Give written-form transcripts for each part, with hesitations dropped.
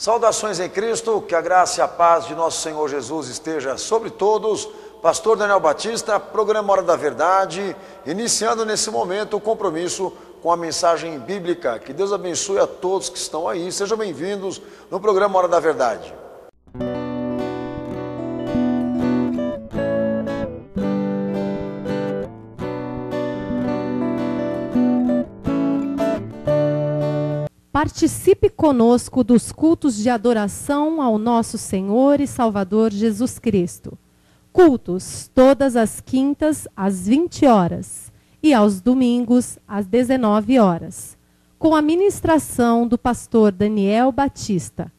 Saudações em Cristo, que a graça e a paz de nosso Senhor Jesus esteja sobre todos. Pastor Daniel Batista, programa Hora da Verdade, iniciando nesse momento o compromisso com a mensagem bíblica. Que Deus abençoe a todos que estão aí. Sejam bem-vindos no programa Hora da Verdade. Participe conosco dos cultos de adoração ao nosso Senhor e Salvador Jesus Cristo. Cultos todas as quintas às 20 horas e aos domingos às 19 horas, com a ministração do pastor Daniel Batista.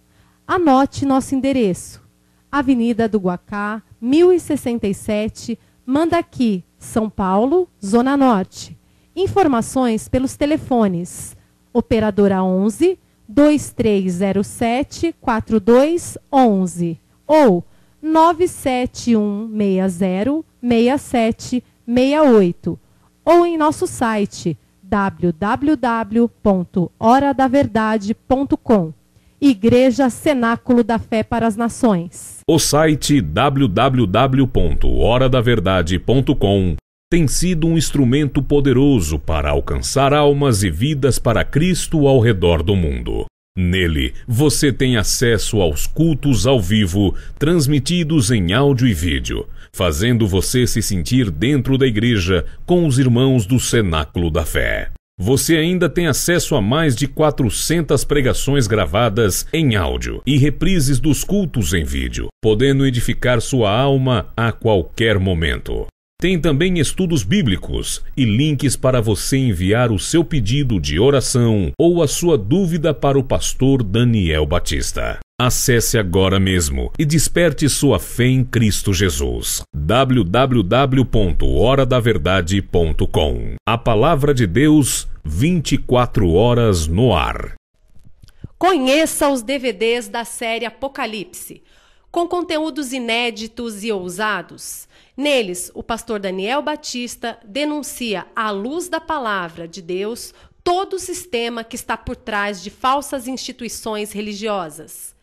Anote nosso endereço: Avenida do Guacá, 1067, Mandaqui, São Paulo, Zona Norte. Informações pelos telefones: Operadora 11 2307 4211 ou 97160 6768 ou em nosso site www.horadaverdade.com. Igreja Cenáculo da Fé para as Nações. O site www.horadaverdade.com tem sido um instrumento poderoso para alcançar almas e vidas para Cristo ao redor do mundo. Nele, você tem acesso aos cultos ao vivo, transmitidos em áudio e vídeo, fazendo você se sentir dentro da igreja com os irmãos do Cenáculo da Fé. Você ainda tem acesso a mais de 400 pregações gravadas em áudio e reprises dos cultos em vídeo, podendo edificar sua alma a qualquer momento. Tem também estudos bíblicos e links para você enviar o seu pedido de oração ou a sua dúvida para o pastor Daniel Batista. Acesse agora mesmo e desperte sua fé em Cristo Jesus. www.horadaverdade.com. A palavra de Deus, 24 horas no ar. Conheça os DVDs da série Apocalipse, com conteúdos inéditos e ousados. Neles, o pastor Daniel Batista denuncia, à luz da palavra de Deus, todo o sistema que está por trás de falsas instituições religiosas.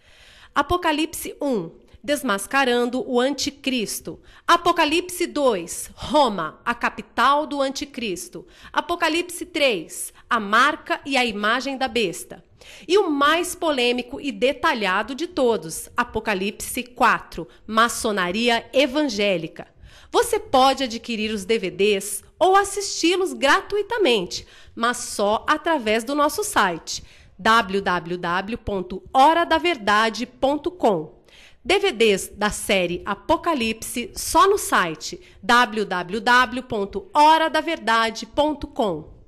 Apocalipse 1, desmascarando o anticristo. Apocalipse 2, Roma, a capital do anticristo. Apocalipse 3, a marca e a imagem da besta. E o mais polêmico e detalhado de todos, Apocalipse 4, maçonaria evangélica. Você pode adquirir os DVDs ou assisti-los gratuitamente, mas só através do nosso site www.horadaverdade.com. DVDs da série Apocalipse só no site www.horadaverdade.com.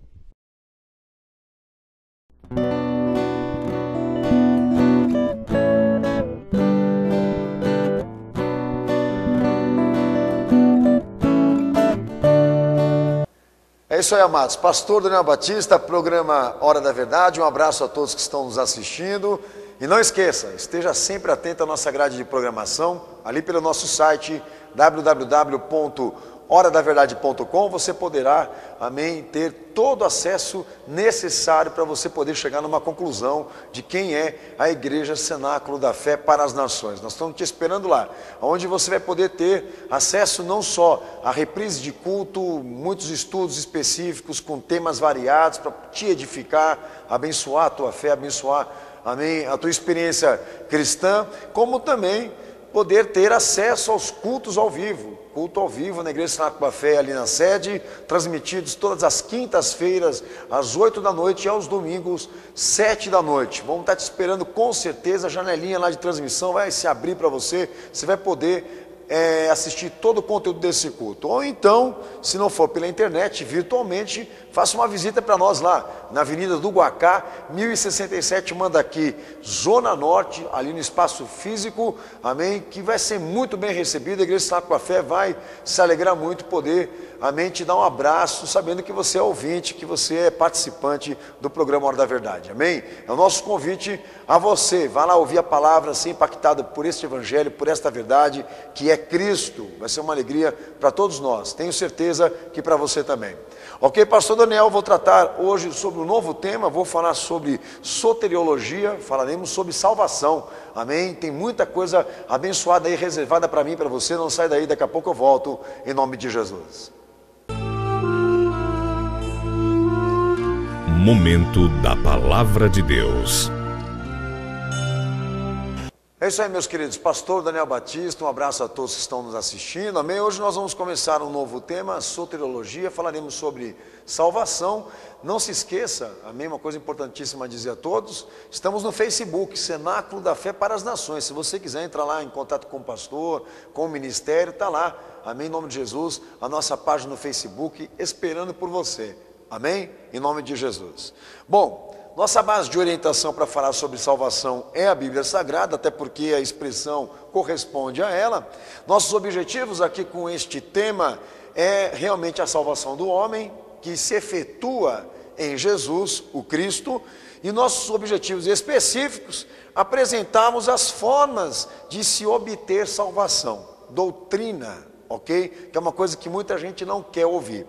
É isso aí, amados. Pastor Daniel Batista, programa Hora da Verdade. Um abraço a todos que estão nos assistindo. E não esqueça, esteja sempre atento à nossa grade de programação, ali pelo nosso site www.horadaverdade.com. Você poderá, amém, ter todo o acesso necessário para você poder chegar numa conclusão de quem é a Igreja Cenáculo da Fé para as Nações. Nós estamos te esperando lá, onde você vai poder ter acesso não só a reprise de culto, muitos estudos específicos com temas variados para te edificar, abençoar a tua fé, abençoar, amém, a tua experiência cristã, como também poder ter acesso aos cultos ao vivo. Culto ao vivo na Igreja Cenáculo da Fé, ali na sede, transmitidos todas as quintas-feiras, às 8 da noite e aos domingos, 7 da noite. Vamos estar te esperando com certeza, a janelinha lá de transmissão vai se abrir para você, você vai poder assistir todo o conteúdo desse culto. Ou então, se não for pela internet, virtualmente, faça uma visita para nós lá, na Avenida do Guacá, 1067 Mandaqui, Zona Norte, ali no espaço físico, amém? Que vai ser muito bem recebido, a Igreja Sinal com a Fé vai se alegrar muito poder, amém? Te dar um abraço, sabendo que você é ouvinte, que você é participante do programa Hora da Verdade, amém? É o nosso convite a você, vá lá ouvir a palavra, ser impactado por este evangelho, por esta verdade, que é Cristo. Vai ser uma alegria para todos nós, tenho certeza que para você também. Ok, pastor Daniel, vou tratar hoje sobre um novo tema, vou falar sobre soteriologia, falaremos sobre salvação, amém? Tem muita coisa abençoada aí, reservada para mim e para você, não sai daí, daqui a pouco eu volto, em nome de Jesus. Momento da Palavra de Deus. É isso aí, meus queridos, pastor Daniel Batista, um abraço a todos que estão nos assistindo, amém? Hoje nós vamos começar um novo tema, soteriologia, falaremos sobre salvação. Não se esqueça, amém? Uma coisa importantíssima a dizer a todos, estamos no Facebook, Cenáculo da Fé para as Nações. Se você quiser entrar lá em contato com o pastor, com o ministério, está lá, amém? Em nome de Jesus, a nossa página no Facebook, esperando por você, amém? Em nome de Jesus. Bom, nossa base de orientação para falar sobre salvação é a Bíblia Sagrada, até porque a expressão corresponde a ela. Nossos objetivos aqui com este tema é realmente a salvação do homem, que se efetua em Jesus, o Cristo, e nossos objetivos específicos, apresentamos as formas de se obter salvação, doutrina, ok? Que é uma coisa que muita gente não quer ouvir.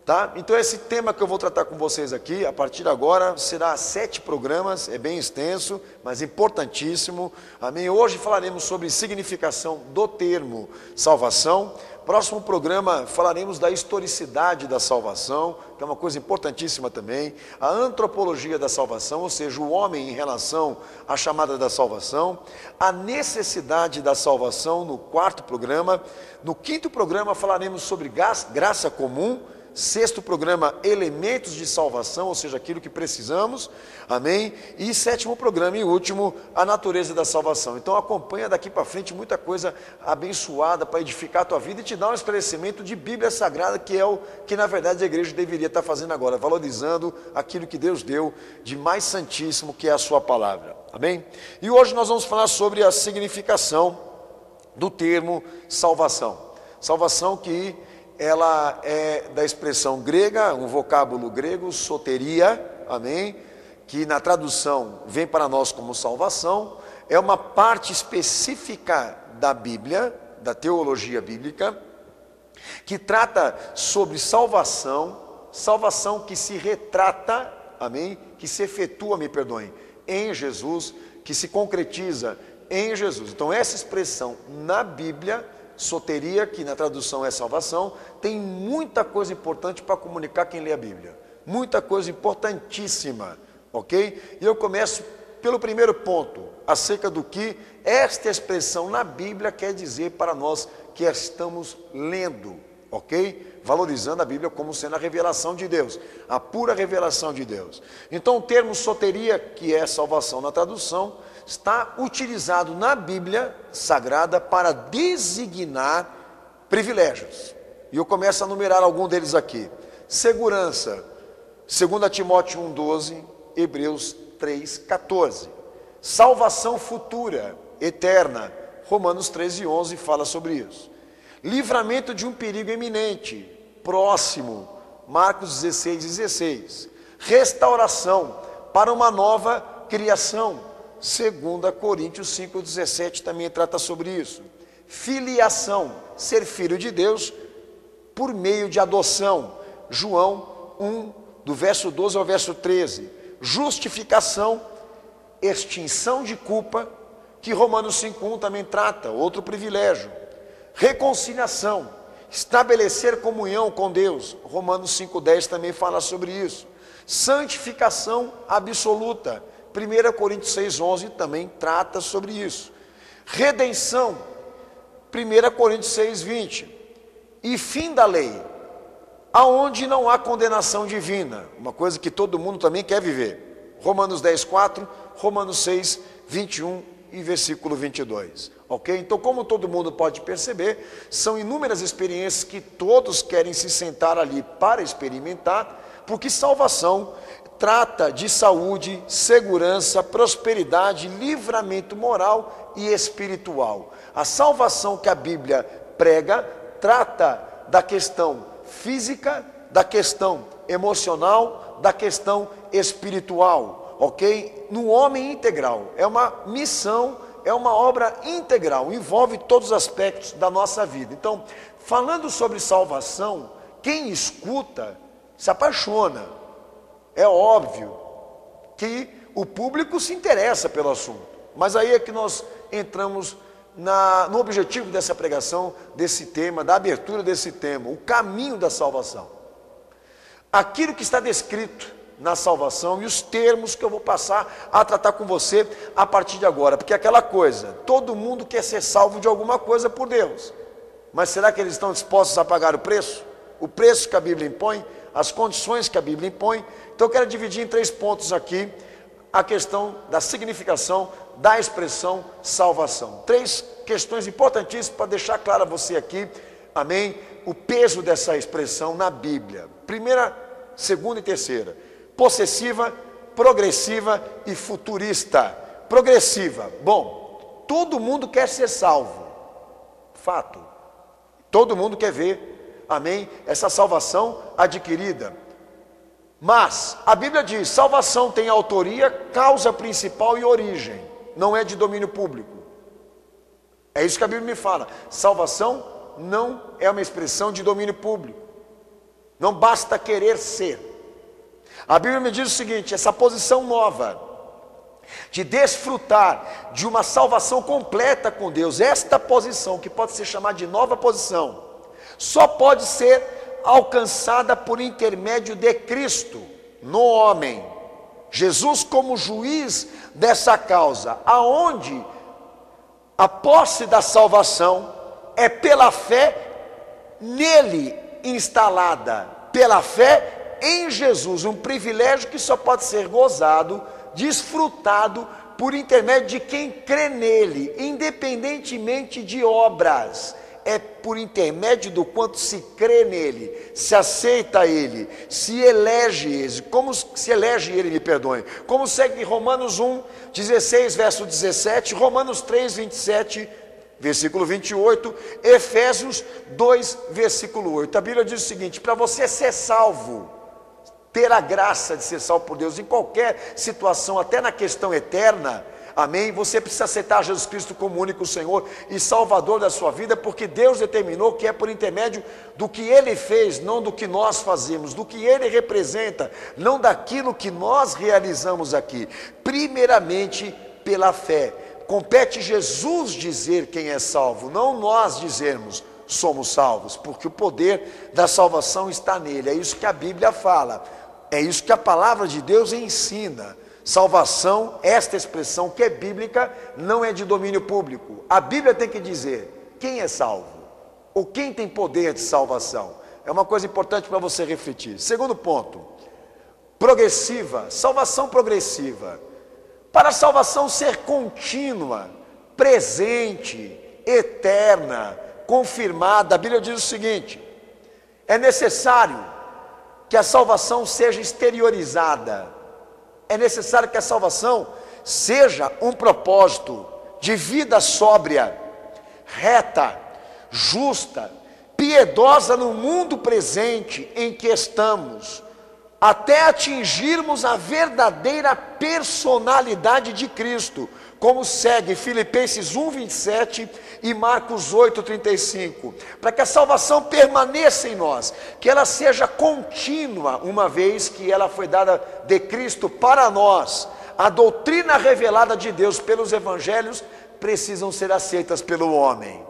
Tá? Então esse tema que eu vou tratar com vocês aqui, a partir de agora, será 7 programas, é bem extenso, mas importantíssimo, amém? Hoje falaremos sobre significação do termo salvação. Próximo programa falaremos da historicidade da salvação, que é uma coisa importantíssima também, a antropologia da salvação, ou seja, o homem em relação à chamada da salvação, a necessidade da salvação no 4º programa. No 5º programa falaremos sobre graça comum. 6º programa, elementos de salvação, ou seja, aquilo que precisamos, amém? E 7º programa e último, a natureza da salvação. Então acompanha daqui para frente muita coisa abençoada para edificar a tua vida e te dar um esclarecimento de Bíblia Sagrada, que é o que na verdade a igreja deveria estar fazendo agora, valorizando aquilo que Deus deu de mais santíssimo, que é a sua palavra, amém? E hoje nós vamos falar sobre a significação do termo salvação. Salvação que ela é da expressão grega, um vocábulo grego, soteria, amém? Que na tradução vem para nós como salvação, é uma parte específica da Bíblia, da teologia bíblica, que trata sobre salvação, salvação que se retrata, amém? Que se efetua, me perdoem, em Jesus, que se concretiza em Jesus. Então essa expressão na Bíblia, soteria, que na tradução é salvação, tem muita coisa importante para comunicar quem lê a Bíblia, muita coisa importantíssima, ok? E eu começo pelo primeiro ponto, acerca do que esta expressão na Bíblia quer dizer para nós que estamos lendo, ok? Valorizando a Bíblia como sendo a revelação de Deus, a pura revelação de Deus. Então o termo soteria, que é salvação na tradução, está utilizado na Bíblia Sagrada para designar privilégios. E eu começo a numerar algum deles aqui. Segurança, 2 Timóteo 1,12, Hebreus 3,14. Salvação futura, eterna, Romanos 13,11 fala sobre isso. Livramento de um perigo iminente, próximo, Marcos 16,16. Restauração para uma nova criação, 2 Coríntios 5,17 também trata sobre isso. Filiação, ser filho de Deus por meio de adoção, João 1, do verso 12 ao verso 13. Justificação, extinção de culpa, que Romanos 5,1 também trata, outro privilégio. Reconciliação, estabelecer comunhão com Deus, Romanos 5,10 também fala sobre isso. Santificação absoluta, 1 Coríntios 6,11 também trata sobre isso. Redenção, 1 Coríntios 6,20. E fim da lei, aonde não há condenação divina, uma coisa que todo mundo também quer viver. Romanos 10,4, Romanos 6, 21 e versículo 22. Ok? Então, como todo mundo pode perceber, são inúmeras experiências que todos querem se sentar ali para experimentar, porque salvação trata de saúde, segurança, prosperidade, livramento moral e espiritual. A salvação que a Bíblia prega trata da questão física, da questão emocional, da questão espiritual, ok? No homem integral. É uma missão, é uma obra integral, envolve todos os aspectos da nossa vida. Então, falando sobre salvação, quem escuta se apaixona. É óbvio que o público se interessa pelo assunto, mas aí é que nós entramos no objetivo dessa pregação, desse tema, da abertura desse tema, o caminho da salvação. Aquilo que está descrito na salvação e os termos que eu vou passar a tratar com você a partir de agora, porque é aquela coisa, todo mundo quer ser salvo de alguma coisa por Deus, mas será que eles estão dispostos a pagar o preço? O preço que a Bíblia impõe, as condições que a Bíblia impõe. Então eu quero dividir em 3 pontos aqui a questão da significação da expressão salvação. 3 questões importantíssimas para deixar claro a você aqui, amém, o peso dessa expressão na Bíblia. Primeira, segunda e terceira. Possessiva, progressiva e futurista. Progressiva, bom, todo mundo quer ser salvo, fato. Todo mundo quer ver, amém, essa salvação adquirida. Mas a Bíblia diz, salvação tem autoria, causa principal e origem, não é de domínio público. É isso que a Bíblia me fala, salvação não é uma expressão de domínio público, não basta querer ser. A Bíblia me diz o seguinte, essa posição nova, de desfrutar de uma salvação completa com Deus, esta posição, que pode ser chamada de nova posição, só pode ser alcançada por intermédio de Cristo, no homem, Jesus como juiz dessa causa, aonde a posse da salvação é pela fé nele instalada, pela fé em Jesus, um privilégio que só pode ser gozado, desfrutado por intermédio de quem crê nele, independentemente de obras. É por intermédio do quanto se crê nele, se aceita ele, se elege ele, como segue Romanos 1, 16, verso 17, Romanos 3, 27, versículo 28, Efésios 2, versículo 8. A Bíblia diz o seguinte, para você ser salvo, ter a graça de ser salvo por Deus em qualquer situação, até na questão eterna, amém, você precisa aceitar Jesus Cristo como único Senhor e Salvador da sua vida, porque Deus determinou que é por intermédio do que Ele fez, não do que nós fazemos, do que Ele representa, não daquilo que nós realizamos aqui, primeiramente pela fé. Compete Jesus dizer quem é salvo, não nós dizermos somos salvos, porque o poder da salvação está nele, é isso que a Bíblia fala, é isso que a palavra de Deus ensina. Salvação, esta expressão que é bíblica, não é de domínio público. A Bíblia tem que dizer quem é salvo, ou quem tem poder de salvação. É uma coisa importante para você refletir. Segundo ponto, progressiva, salvação progressiva. Para a salvação ser contínua, presente, eterna, confirmada, a Bíblia diz o seguinte, é necessário que a salvação seja exteriorizada. É necessário que a salvação seja um propósito de vida sóbria, reta, justa, piedosa no mundo presente em que estamos, até atingirmos a verdadeira personalidade de Cristo, como segue Filipenses 1, 27 e Marcos 8, 35, para que a salvação permaneça em nós, que ela seja contínua, uma vez que ela foi dada de Cristo para nós. A doutrina revelada de Deus pelos evangelhos precisam ser aceitas pelo homem.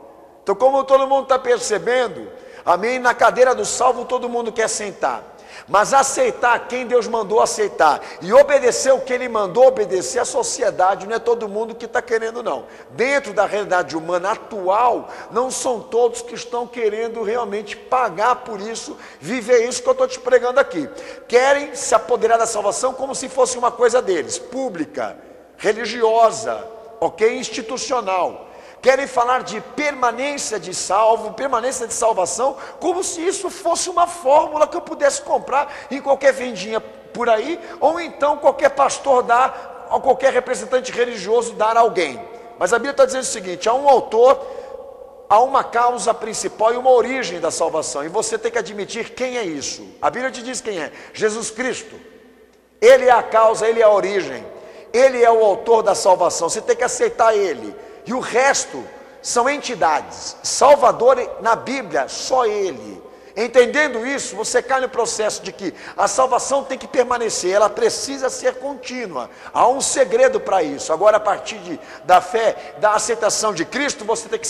Então, como todo mundo está percebendo, amém, na cadeira do salvo todo mundo quer sentar, mas aceitar quem Deus mandou aceitar e obedecer o que Ele mandou obedecer, a sociedade não é todo mundo que está querendo não. Dentro da realidade humana atual, não são todos que estão querendo realmente pagar por isso, viver isso que eu estou te pregando aqui. Querem se apoderar da salvação como se fosse uma coisa deles, pública, religiosa, ok, institucional. querem falar de permanência de salvo, permanência de salvação, como se isso fosse uma fórmula que eu pudesse comprar em qualquer vendinha por aí, ou então qualquer pastor dar, ou qualquer representante religioso dar a alguém. Mas a Bíblia está dizendo o seguinte: há um autor, há uma causa principal e uma origem da salvação, e você tem que admitir quem é isso. A Bíblia te diz quem é: Jesus Cristo. Ele é a causa, Ele é a origem, Ele é o autor da salvação. Você tem que aceitar Ele. E o resto são entidades. Salvador na Bíblia, só Ele. Entendendo isso, você cai no processo de que a salvação tem que permanecer, ela precisa ser contínua. Há um segredo para isso. Agora, a partir da fé, da aceitação de Cristo, você tem que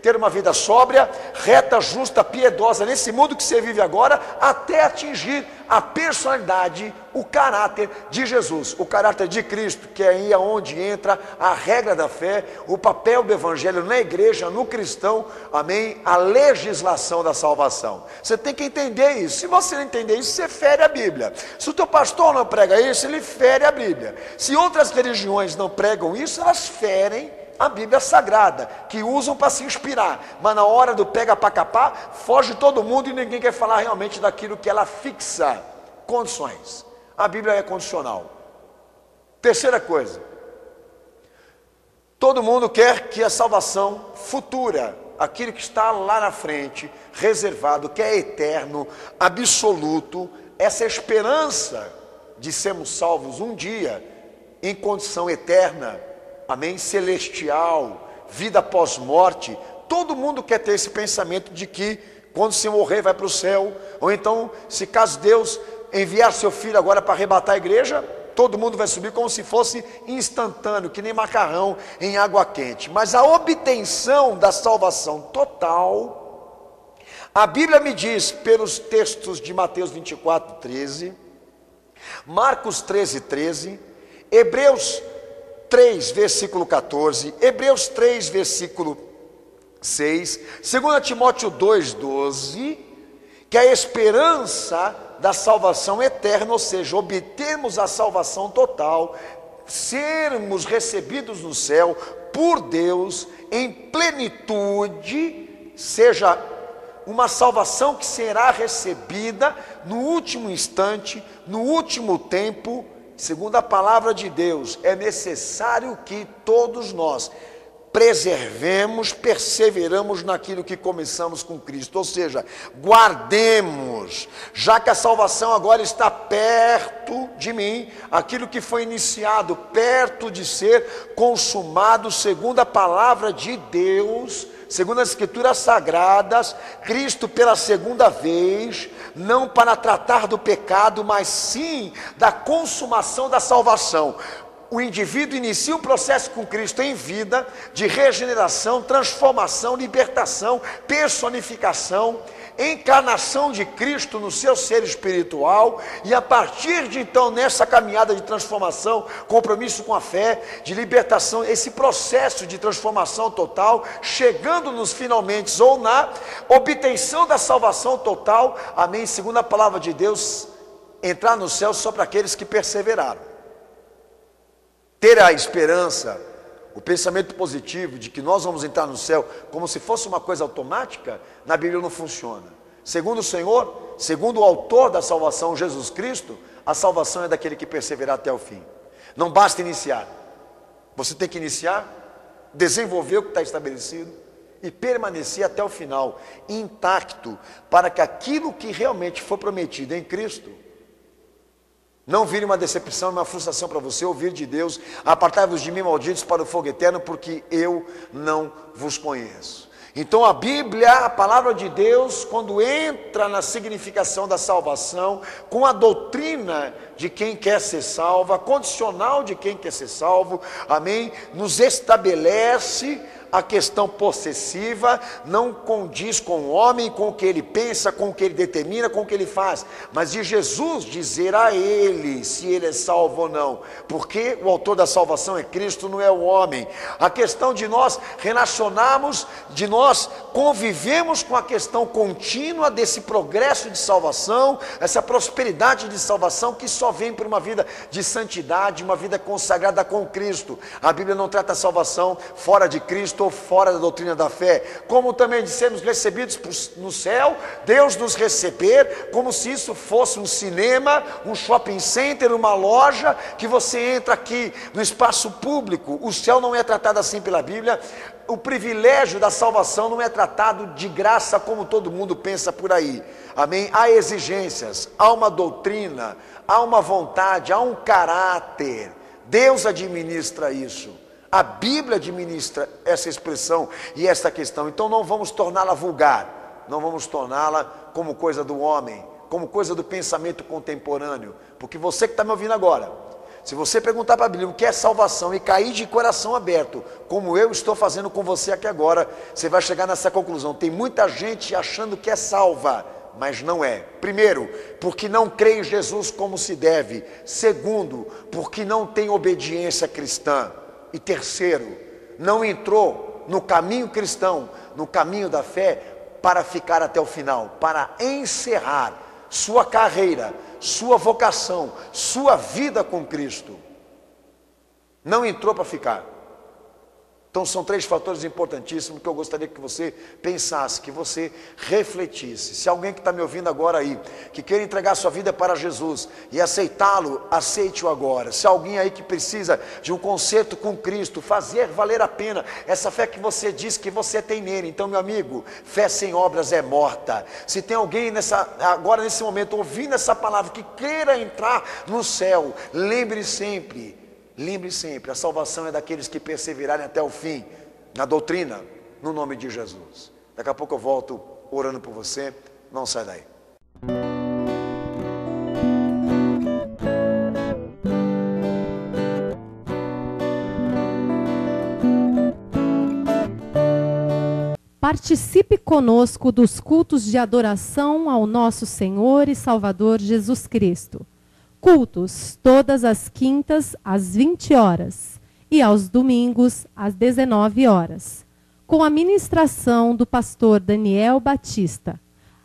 ter uma vida sóbria, reta, justa, piedosa, nesse mundo que você vive agora, até atingir a personalidade, o caráter de Jesus, o caráter de Cristo, que é aí onde entra a regra da fé, o papel do evangelho na igreja, no cristão, amém, a legislação da salvação. Você tem que entender isso. Se você não entender isso, você fere a Bíblia. Se o teu pastor não prega isso, ele fere a Bíblia. Se outras religiões não pregam isso, elas ferem a Bíblia Sagrada, que usam para se inspirar, mas na hora do pega para capar, foge todo mundo e ninguém quer falar realmente daquilo que ela fixa condições. A Bíblia é condicional. Terceira coisa, todo mundo quer que a salvação futura, aquilo que está lá na frente, reservado, que é eterno, absoluto, essa esperança de sermos salvos um dia, em condição eterna, amém, celestial, vida pós-morte. Todo mundo quer ter esse pensamento de que quando se morrer vai para o céu, ou então, se caso Deus enviar seu filho agora para arrebatar a igreja, todo mundo vai subir como se fosse instantâneo, que nem macarrão em água quente. Mas a obtenção da salvação total, a Bíblia me diz, pelos textos de Mateus 24, 13, Marcos 13, 13, Hebreus 3, versículo 14, Hebreus 3, versículo 6, 2 Timóteo 2, 12, que a esperança da salvação eterna, ou seja, obtermos a salvação total, sermos recebidos no céu por Deus em plenitude, seja uma salvação que será recebida no último instante, no último tempo. Segundo a palavra de Deus, é necessário que todos nós preservemos, perseveramos naquilo que começamos com Cristo, ou seja, guardemos, já que a salvação agora está perto de mim, aquilo que foi iniciado, perto de ser consumado, segundo a palavra de Deus, segundo as Escrituras Sagradas, Cristo pela segunda vez, não para tratar do pecado, mas sim da consumação da salvação. O indivíduo inicia um processo com Cristo em vida, de regeneração, transformação, libertação, personificação, encarnação de Cristo no seu ser espiritual, e a partir de então, nessa caminhada de transformação, compromisso com a fé, de libertação, esse processo de transformação total, chegando nos finalmente, ou na obtenção da salvação total, amém, segundo a palavra de Deus, entrar no céu só para aqueles que perseveraram. Ter a esperança, o pensamento positivo de que nós vamos entrar no céu como se fosse uma coisa automática, na Bíblia não funciona. Segundo o Senhor, segundo o autor da salvação, Jesus Cristo, a salvação é daquele que perseverar até o fim. Não basta iniciar. Você tem que iniciar, desenvolver o que está estabelecido e permanecer até o final, intacto, para que aquilo que realmente foi prometido em Cristo não vire uma decepção, uma frustração para você, ouvir de Deus: apartai-vos de mim, malditos, para o fogo eterno, porque eu não vos conheço. Então a Bíblia, a palavra de Deus, quando entra na significação da salvação, com a doutrina de quem quer ser salvo, a condicional de quem quer ser salvo, amém, nos estabelece a questão possessiva, não condiz com o homem, com o que ele pensa, com o que ele determina, com o que ele faz, mas de Jesus dizer a ele se ele é salvo ou não, porque o autor da salvação é Cristo, não é o homem. A questão de nós relacionarmos, de nós convivemos com a questão contínua desse progresso de salvação, essa prosperidade de salvação que só vem por uma vida de santidade, uma vida consagrada com Cristo. A Bíblia não trata a salvação fora de Cristo, estou fora da doutrina da fé, como também de sermos recebidos no céu, Deus nos receber, como se isso fosse um cinema, um shopping center, uma loja, que você entra aqui no espaço público. O céu não é tratado assim pela Bíblia. O privilégio da salvação não é tratado de graça como todo mundo pensa por aí, amém? Há exigências, há uma doutrina, há uma vontade, há um caráter. Deus administra isso, a Bíblia administra essa expressão e essa questão. Então não vamos torná-la vulgar, não vamos torná-la como coisa do homem, como coisa do pensamento contemporâneo, porque você que está me ouvindo agora, se você perguntar para a Bíblia o que é salvação e cair de coração aberto, como eu estou fazendo com você aqui agora, você vai chegar nessa conclusão. Tem muita gente achando que é salva, mas não é. Primeiro, porque não crê em Jesus como se deve. Segundo, porque não tem obediência cristã. E terceiro, não entrou no caminho cristão, no caminho da fé, para ficar até o final, para encerrar sua carreira, sua vocação, sua vida com Cristo. Não entrou para ficar. Então são 3 fatores importantíssimos que eu gostaria que você pensasse, que você refletisse. Se alguém que está me ouvindo agora aí, que queira entregar sua vida para Jesus e aceitá-lo, aceite-o agora. Se alguém aí que precisa de um concerto com Cristo, fazer valer a pena essa fé que você diz que você tem nele. Então, meu amigo, fé sem obras é morta. Se tem alguém agora nesse momento ouvindo essa palavra que queira entrar no céu, lembre sempre, a salvação é daqueles que perseverarem até o fim, na doutrina, no nome de Jesus. Daqui a pouco eu volto orando por você, não sai daí. Participe conosco dos cultos de adoração ao nosso Senhor e Salvador Jesus Cristo. Cultos todas as quintas às 20 horas e aos domingos às 19 horas, com a ministração do pastor Daniel Batista.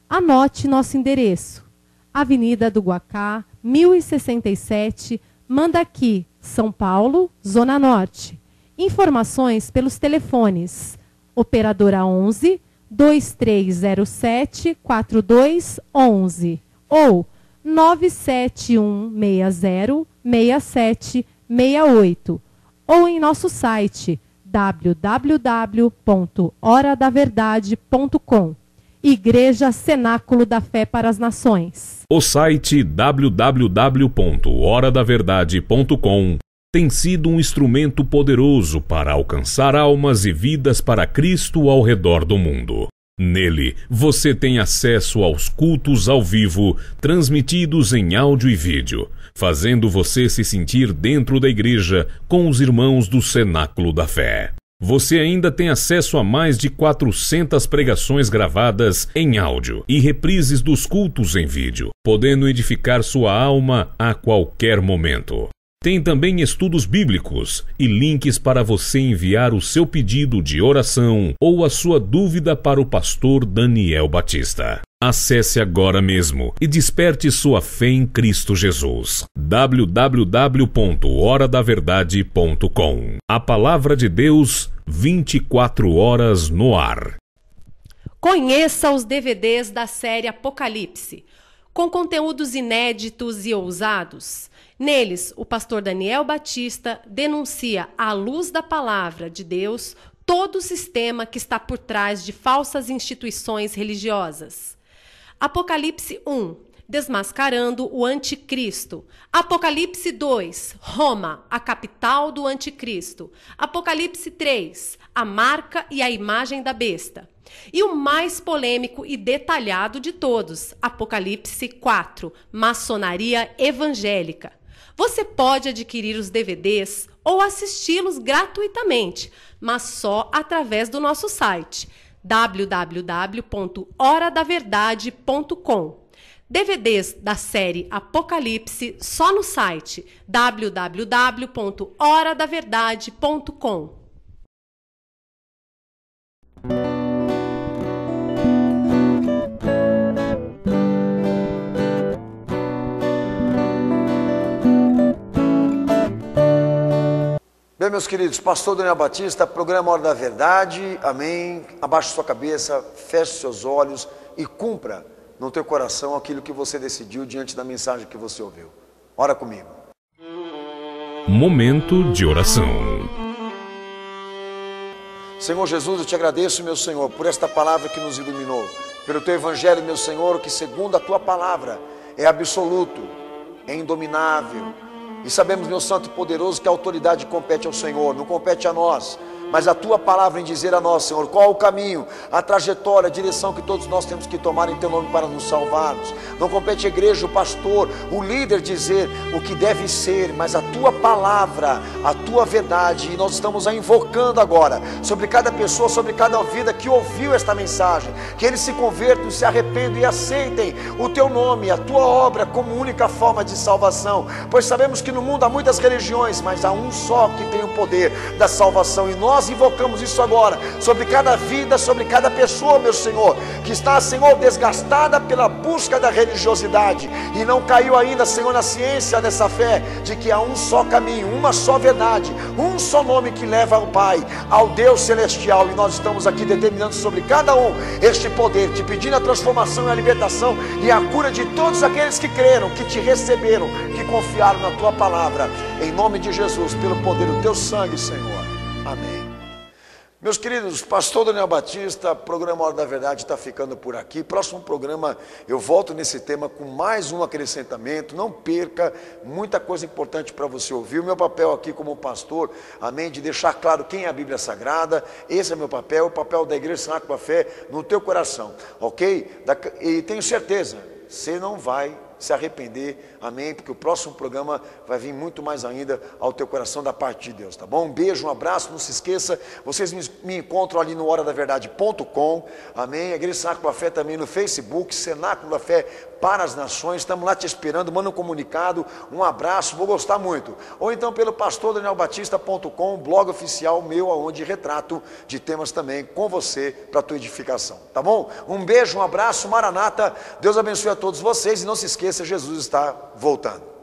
Anote nosso endereço: Avenida do Guacá, 1067, Mandaqui, São Paulo, Zona Norte. Informações pelos telefones: operadora 11 2307 4211 ou 971606768, ou em nosso site www.horadaverdade.com. Igreja Cenáculo da Fé para as Nações. O site www.horadaverdade.com tem sido um instrumento poderoso para alcançar almas e vidas para Cristo ao redor do mundo. Nele, você tem acesso aos cultos ao vivo, transmitidos em áudio e vídeo, fazendo você se sentir dentro da igreja com os irmãos do Cenáculo da Fé. Você ainda tem acesso a mais de 400 pregações gravadas em áudio e reprises dos cultos em vídeo, podendo edificar sua alma a qualquer momento. Tem também estudos bíblicos e links para você enviar o seu pedido de oração ou a sua dúvida para o pastor Daniel Batista. Acesse agora mesmo e desperte sua fé em Cristo Jesus. www.horadaverdade.com. A palavra de Deus, 24 horas no ar. Conheça os DVDs da série Apocalipse, com conteúdos inéditos e ousados. Neles, o pastor Daniel Batista denuncia, à luz da palavra de Deus, todo o sistema que está por trás de falsas instituições religiosas. Apocalipse 1, desmascarando o anticristo. Apocalipse 2, Roma, a capital do anticristo. Apocalipse 3, a marca e a imagem da besta. E o mais polêmico e detalhado de todos, Apocalipse 4, maçonaria evangélica. Você pode adquirir os DVDs ou assisti-los gratuitamente, mas só através do nosso site www.horadaverdade.com. DVDs da série Apocalipse só no site www.horadaverdade.com. Bem, meus queridos, pastor Daniel Batista, programa Hora da Verdade, amém. Abaixe sua cabeça, feche seus olhos e cumpra no teu coração aquilo que você decidiu diante da mensagem que você ouviu. Ora comigo. Momento de oração. Senhor Jesus, eu te agradeço, meu Senhor, por esta palavra que nos iluminou, pelo teu evangelho, meu Senhor, que segundo a tua palavra é absoluto, é indominável. E sabemos, meu Santo e Poderoso, que a autoridade compete ao Senhor, não compete a nós, mas a tua palavra em dizer a nós, Senhor, qual o caminho, a trajetória, a direção que todos nós temos que tomar em teu nome para nos salvarmos. Não compete a igreja, o pastor, o líder dizer o que deve ser, mas a tua palavra, a tua verdade, e nós estamos a invocando agora sobre cada pessoa, sobre cada vida que ouviu esta mensagem, que eles se convertam, se arrependam e aceitem o teu nome, a tua obra como única forma de salvação, pois sabemos que no mundo há muitas religiões, mas há um só que tem o poder da salvação, e nós invocamos isso agora, sobre cada vida, sobre cada pessoa, meu Senhor, que está, Senhor, desgastada pela busca da religiosidade, e não caiu ainda, Senhor, na ciência dessa fé, de que há um só caminho, uma só verdade, um só nome que leva ao Pai, ao Deus Celestial, e nós estamos aqui determinando sobre cada um este poder, te pedindo a transformação e a libertação, e a cura de todos aqueles que creram, que te receberam, que confiaram na tua palavra, em nome de Jesus, pelo poder do teu sangue, Senhor. Amém. Meus queridos, pastor Daniel Batista, programa Hora da Verdade está ficando por aqui. Próximo programa eu volto nesse tema com mais um acrescentamento. Não perca, muita coisa importante para você ouvir. O meu papel aqui como pastor, amém, de deixar claro quem é a Bíblia Sagrada. Esse é meu papel, o papel da Igreja Cenáculo da Fé no teu coração, ok? E tenho certeza, você não vai se arrepender, amém, porque o próximo programa vai vir muito mais ainda ao teu coração da parte de Deus, tá bom? Um beijo, um abraço, não se esqueça, vocês me encontram ali no horadaverdade.com, amém, a Igreja Cenáculo da Fé também no Facebook, Cenáculo da Fé para as Nações, estamos lá te esperando, manda um comunicado, um abraço, vou gostar muito, ou então pelo pastordanielbatista.com, blog oficial meu, onde retrato de temas também com você, para a tua edificação, tá bom? Um beijo, um abraço, Maranata, Deus abençoe a todos vocês, e não se esqueça, Jesus está voltando.